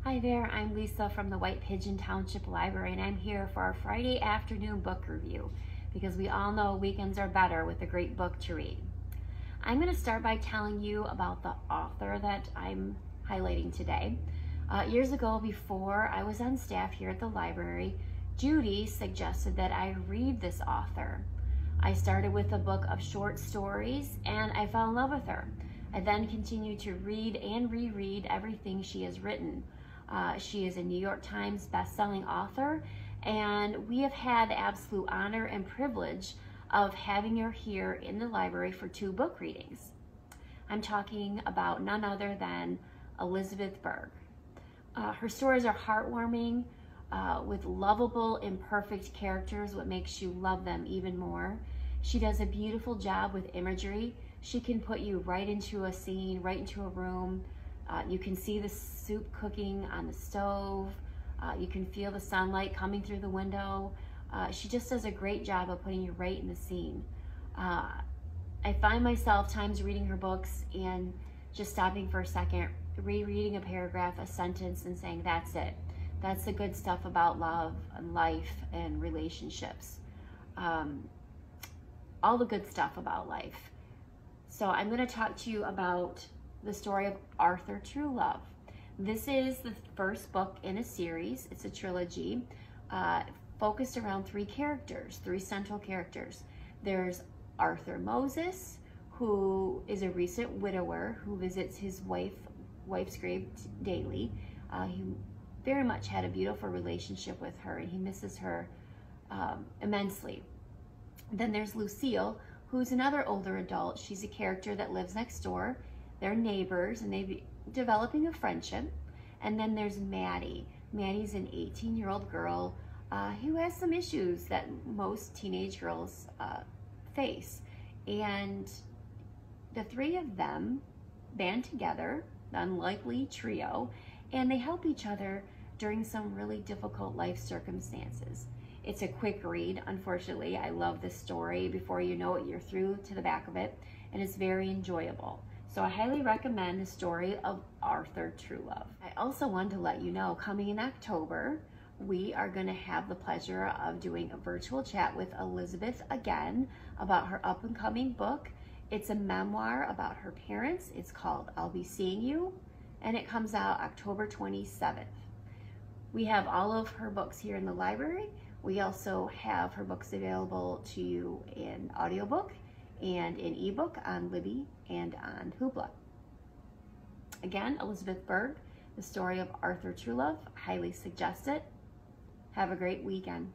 Hi there, I'm Lisa from the White Pigeon Township Library, and I'm here for our Friday afternoon book review because we all know weekends are better with a great book to read. I'm going to start by telling you about the author that I'm highlighting today. Years ago, before I was on staff here at the library, Judy suggested that I read this author. I started with a book of short stories and I fell in love with her. I then continued to read and reread everything she has written. She is a New York Times best-selling author, and we have had the absolute honor and privilege of having her here in the library for 2 book readings. I'm talking about none other than Elizabeth Berg. Her stories are heartwarming, with lovable, imperfect characters, what makes you love them even more. She does a beautiful job with imagery. She can put you right into a scene, right into a room. You can see the soup cooking on the stove. You can feel the sunlight coming through the window. She just does a great job of putting you right in the scene. I find myself times reading her books and just stopping for a second, rereading a paragraph, a sentence, and saying, that's it. That's the good stuff about love and life and relationships. All the good stuff about life. So I'm going to talk to you about the story of Arthur Truluv. This is the first book in a series. It's a trilogy focused around 3 characters, 3 central characters. There's Arthur Moses, who is a recent widower who visits his wife's grave daily. He very much had a beautiful relationship with her, and he misses her immensely. Then there's Lucille, who's another older adult. She's a character that lives next door. They're neighbors, and they're developing a friendship. And then there's Maddie. Maddie's an 18-year-old girl who has some issues that most teenage girls face. And the 3 of them band together, the unlikely trio, and they help each other during some really difficult life circumstances. It's a quick read, unfortunately. I love this story. Before you know it, you're through to the back of it, and it's very enjoyable. So I highly recommend the story of Arthur Truluv. I also wanted to let you know, coming in October, we are going to have the pleasure of doing a virtual chat with Elizabeth again about her up-and-coming book. It's a memoir about her parents. It's called I'll Be Seeing You, and it comes out October 27th. We have all of her books here in the library. We also have her books available to you in audiobook and in ebook on Libby and on Hoopla. Again, Elizabeth Berg, the story of Arthur Truluv. Highly suggest it. Have a great weekend.